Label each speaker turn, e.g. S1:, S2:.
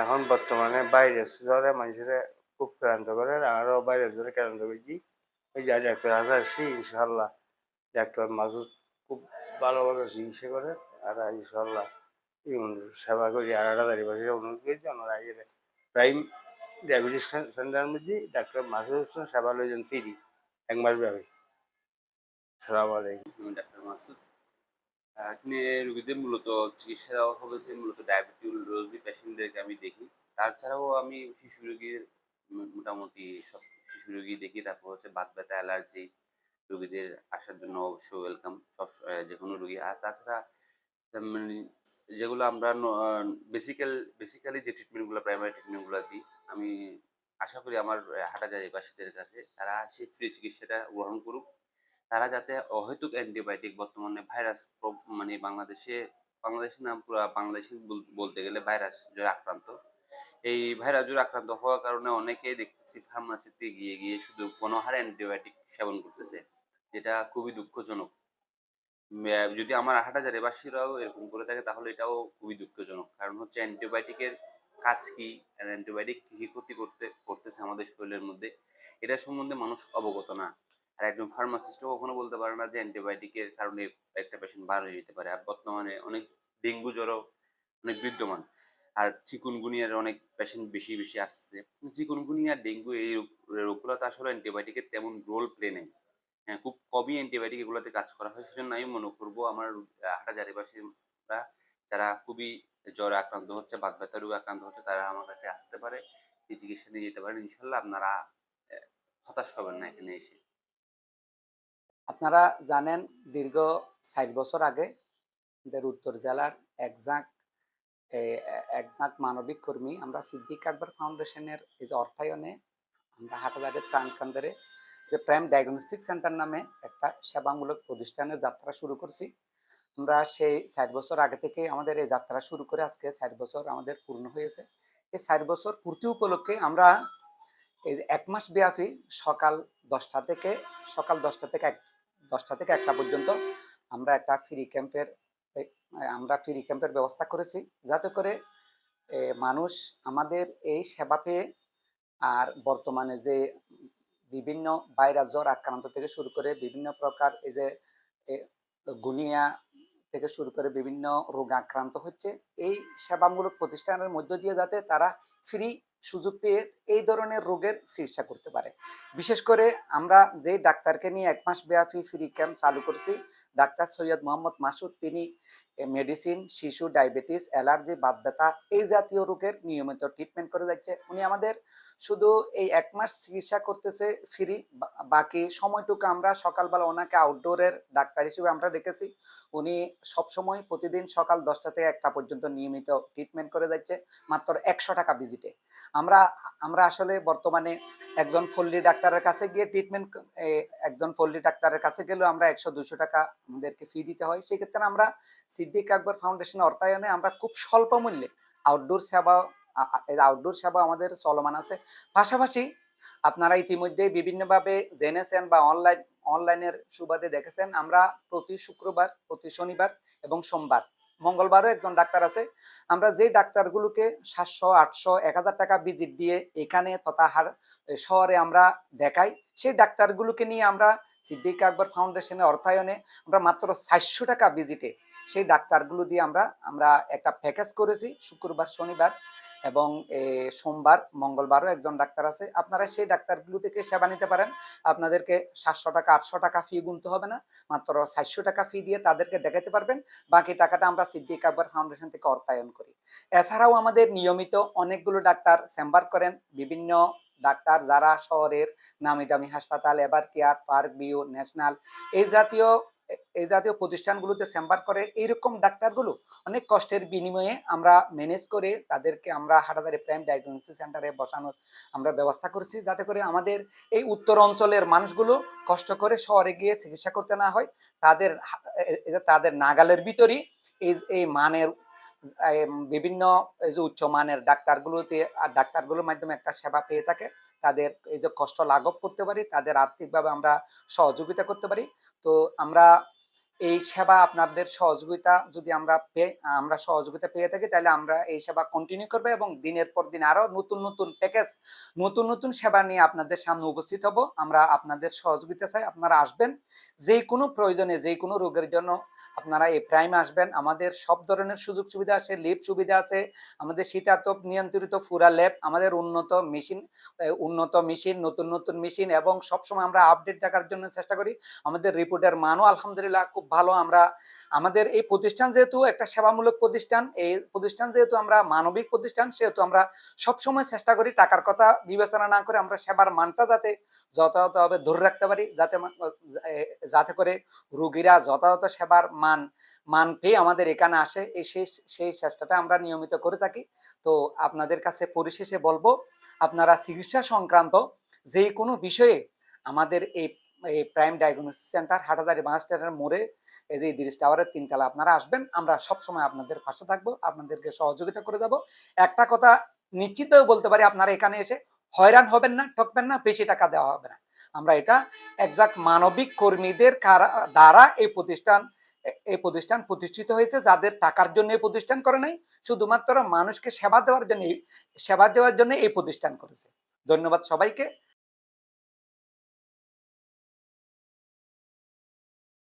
S1: এখন বর্তমানে ভাইরাস জ্বরে মানুষের খুব ক্লান্ত করে, আরও ভাইরাস জ্বরে ক্লান্ত করছি। ওই যে ডাক্তার আসছি ইনশাল্লাহ, ডাক্তার মাসুদ খুব ভালোভাবে চিকিৎসা করে। আর ইনশাল্লাহ সেবা করি। আর আড়াদারি পাশে অনুরোধ করেছি আমরা আগে প্রাইম ডায়াবেটিস সেন্টারের মধ্যে ডাক্তার মাসুদ হোসেন সেবা লইছেন ফ্রি 1 মাস ব্যাপী। সালাম আলাইকুম।
S2: ডাক্তার মাসুদ। এখানে রোগীদের মূলত চিকিৎসা দেওয়া হবে যে মূলত ডায়াবেটিস পেশেন্টদেরকে আমি দেখি। তাছাড়াও আমি শিশু রোগীর মোটামুটি সব শিশু রোগী দেখি। তারপর হচ্ছে বাত ব্যথা, অ্যালার্জি রোগীদের আসার জন্য অবশ্যই ওয়েলকাম সব যেকোনো রোগী। আর তাছাড়া মানে যেগুলো আমরা বেসিক্যালি যে ট্রিটমেন্টগুলো প্রাইমারি ট্রিটমেন্টগুলো দিই, আমি আশা করি আমার হাটাজারিবাসীদের কাছে তারা সেই ফ্রি চিকিৎসাটা গ্রহণ করুক। তারা যাতে অহেতুক অ্যান্টিবায়োটিক বর্তমানে ভাইরাস মানে বাংলাদেশে না পুরা বাংলাদেশে বলতে গেলে ভাইরাস জ্বরে আক্রান্ত। এই ভাইরাস জ্বরে আক্রান্ত হওয়ার কারণে অনেকেই দেখতেছি ফার্মাসিতে গিয়ে গিয়ে শুধু গণহারে অ্যান্টিবায়োটিক সেবন করতেছে, যেটা খুবই দুঃখজনক। যদি আমার হাটাজারিবাসীরাও এরকম করে থাকে তাহলে এটাও খুবই দুঃখজনক। কারণ হচ্ছে অ্যান্টিবায়োটিকের কাজ কি, আর অ্যান্টিবায়োটিক কি কি ক্ষতি করতেছে আমাদের শরীরের মধ্যে, এটা সম্বন্ধে মানুষ অবগত না। আর একজন ফার্মাসিস্টও কখনো বলতে পারে না যে অ্যান্টিবায়োটিকের কারণে একটা পেশেন্ট বার হয়ে যেতে পারে। আর বর্তমানে অনেক ডেঙ্গু জ্বরও অনেক বিদ্যমান। আর চিকুনগুনিয়ার অনেক পেশেন্ট বেশি বেশি আসছে। চিকুনগুনিয়া, ডেঙ্গু এই রোগগুলোতে আসলে অ্যান্টিবায়োটিকের তেমন রোল প্লে নেই। হ্যাঁ, খুব কমই অ্যান্টিবায়োটিক এগুলোতে কাজ করা হয়। সেজন্য আমি মনে করবো আমার হাটাজারিবাসীরা যারা খুবই জ্বরে আক্রান্ত হচ্ছে, বাত ব্যথা রোগে আক্রান্ত হচ্ছে, তারা আমার কাছে আসতে পারে, এই চিকিৎসা নিয়ে যেতে পারেন। ইনশাল্লাহ আপনারা হতাশ হবেন না এখানে এসে।
S3: আপনারা জানেন, দীর্ঘ ৬০ বছর আগে আমাদের উত্তর জেলার একজাক একজাক মানবিক কর্মী আমরা সিদ্দিক আকবর ফাউন্ডেশনের এই যে অর্থায়নে আমরা হাটাজারির প্রাণকেন্দ্রে যে প্রাইম ডায়াগনস্টিক সেন্টার নামে একটা সেবামূলক প্রতিষ্ঠানের যাত্রা শুরু করছি। আমরা সেই ৬০ বছর আগে থেকে আমাদের এই যাত্রা শুরু করে আজকে ৬০ বছর আমাদের পূর্ণ হয়েছে। এই ৬০ বছর পূর্তি উপলক্ষে আমরা এই ১ মাস ব্যাপী সকাল ১০টা থেকে ১টা পর্যন্ত আমরা একটা ফ্রি ক্যাম্পের ব্যবস্থা করেছি, যাতে করে মানুষ আমাদের এই সেবা পেয়ে আর বর্তমানে যে বিভিন্ন ভাইরাস জ্বর আক্রান্ত থেকে শুরু করে বিভিন্ন প্রকার এই যে গুনিয়া থেকে শুরু করে বিভিন্ন রোগ আক্রান্ত হচ্ছে, এই সেবামূলক প্রতিষ্ঠানের মধ্য দিয়ে যাতে তারা ফ্রি সুযোগ পেয়ে এই ধরনের রোগের চিকিৎসা করতে পারে। বিশেষ করে আমরা যে ডাক্তারকে নিয়ে ১ মাস ব্যাপী ফ্রি ক্যাম্প চালু করেছি, ডাক্তার সৈয়দ মোহাম্মদ মাসুদ, তিনি মেডিসিন, শিশু, ডায়াবেটিস, অ্যালার্জি, বাত ব্যথা এই জাতীয় রোগের নিয়মিত ট্রিটমেন্ট করে যাচ্ছে। উনি আমাদের শুধু এই ১ মাস চিকিৎসা করতেছে ফ্রি, বাকি সময়টুকু আমরা সকালবেলা ওনাকে আউটডোরের ডাক্তার হিসেবে আমরা রেখেছি। উনি সবসময় প্রতিদিন সকাল ১০টা থেকে ১টা পর্যন্ত নিয়মিত ট্রিটমেন্ট করে যাচ্ছে মাত্র ১০০ টাকা ভিজিটে। আমরা আমরা আসলে বর্তমানে একজন পল্লী ডাক্তারের কাছে গিয়ে একজন পল্লী ডাক্তারের কাছে গেলেও আমরা ১০০-২০০ টাকা আমাদেরকে ফি দিতে হয়। সেক্ষেত্রে আমরা সিদ্দিক আকবর ফাউন্ডেশনের অর্থায়নে আমরা খুব স্বল্প মূল্যে আউটডোর সেবা আউটডোর সেবা আমাদের চলমান আছে। পাশাপাশি আপনারা ইতিমধ্যে বিভিন্নভাবে জেনেছেন বা অনলাইনের সুবাদে দেখেছেন, আমরা প্রতি শুক্রবার, প্রতি শনিবার এবং সোমবার, মঙ্গলবারও একজন ডাক্তার আছে। আমরা যে ডাক্তারগুলোকে ৭০০, ৮০০, ১,০০০ টাকা ভিজিট দিয়ে এখানে তথা শহরে আমরা দেখাই, সেই ডাক্তারগুলোকে নিয়ে আমরা সিদ্দিক আকবর ফাউন্ডেশনের অর্থায়নে আমরা মাত্র ৪০০ টাকা ভিজিটে সেই ডাক্তারগুলো দিয়ে আমরা একটা প্যাকেজ করেছি। শুক্রবার, শনিবার এবং সোমবার, মঙ্গলবারও একজন ডাক্তার আছে। আপনারা সেই ডাক্তারগুলো থেকে সেবা নিতে পারেন। আপনাদেরকে ৭০০ টাকা, ৮০০ টাকা ফি গুনতে হবে না। মাত্র ৪০০ টাকা ফি দিয়ে তাদেরকে দেখাতে পারবেন। বাকি টাকাটা আমরা সিদ্দিক আকবর ফাউন্ডেশন থেকে অর্থায়ন করি। এছাড়াও আমাদের নিয়মিত অনেকগুলো ডাক্তার চেম্বার করেন। বিভিন্ন ডাক্তার যারা শহরের নামি দামি হাসপাতাল, ever care, park view, national এই জাতীয় প্রতিষ্ঠানগুলোতে চেম্বার করে, এইরকম ডাক্তারগুলো অনেক কষ্টের বিনিময়ে আমরা ম্যানেজ করে তাদেরকে আমরা হাটাজারি প্রাইম ডায়াগনস্টিক সেন্টারে বসানোর আমরা ব্যবস্থা করেছি, যাতে করে আমাদের এই উত্তর অঞ্চলের মানুষগুলো কষ্ট করে শহরে গিয়ে চিকিৎসা করতে না হয়। তাদের নাগালের ভিতরই এই মানের বিভিন্ন এই যে উচ্চমানের ডাক্তারগুলোর মাধ্যমে একটা সেবা পেয়ে থাকে, তাদের এই যে কষ্ট লাঘব করতে পারি, তাদের আর্থিকভাবে আমরা সহযোগিতা করতে পারি। তো আমরা এই সেবা আপনাদের সহযোগিতা যদি আমরা সহযোগিতা পেয়ে থাকি, তাহলে আমরা এই সেবা কন্টিনিউ করবো এবং দিনের পর দিন আরো নতুন নতুন প্যাকেজ, নতুন নতুন সেবা নিয়ে আপনাদের সামনে উপস্থিত হব। আমরা আপনাদের সহযোগিতা চাই, আপনারা আসবেন। যে কোনো প্রয়োজনে, যে কোনো রোগের জন্য আপনারা এই প্রাইমে আসবেন। আমাদের সব ধরনের সুযোগ সুবিধা আছে, লিফট সুবিধা আছে, আমাদের শীতাতপ নিয়ন্ত্রিত পুরা ল্যাব, আমাদের উন্নত মেশিন, নতুন নতুন মেশিন, এবং সবসময় আমরা আপডেট রাখার জন্য চেষ্টা করি। আমাদের রিপোর্টের মানও আলহামদুলিল্লাহ খুব ভালো। আমাদের এই প্রতিষ্ঠান যেহেতু একটা সেবামূলক প্রতিষ্ঠান, এই প্রতিষ্ঠান যেহেতু আমরা মানবিক প্রতিষ্ঠান, সেহেতু আমরা সবসময় চেষ্টা করি টাকার কথা বিবেচনা না করে আমরা সেবার মানটা যাতে যথাযথভাবে ধরে রাখতে পারি, যাতে করে রোগীরা যথাযথ সেবার মান পেয়ে আমাদের এখানে আসে। সেই চেষ্টাটা আমরা নিয়মিত করে থাকি। তো আপনাদের কাছে পরিশেষে বলবো, আপনারা চিকিৎসা সংক্রান্ত যে কোনো বিষয়ে আমাদের এই প্রাইম ডায়াগনস্টিক সেন্টার, হাটাজারি বাস স্ট্যান্ডের মোড়ে, এই যে ইদ্রিস টাওয়ারের 3 তলা আপনারা আসবেন। আমরা সবসময় আপনাদের পাশে থাকবো, আপনাদেরকে সহযোগিতা করে যাব। একটা কথা নিশ্চিতভাবে বলতে পারি, আপনারা এখানে এসে হয়রান হবেন না, ঠকবেন না, বেশি টাকা দেওয়া হবে না। আমরা এটা একজাক্ট মানবিক কর্মীদের দ্বারা এই প্রতিষ্ঠান প্রতিষ্ঠিত হয়েছে, যাদের টাকার জন্য এই প্রতিষ্ঠান করে নাই, শুধুমাত্র মানুষকে সেবা দেওয়ার জন্য এই প্রতিষ্ঠান করেছে। ধন্যবাদ সবাইকে।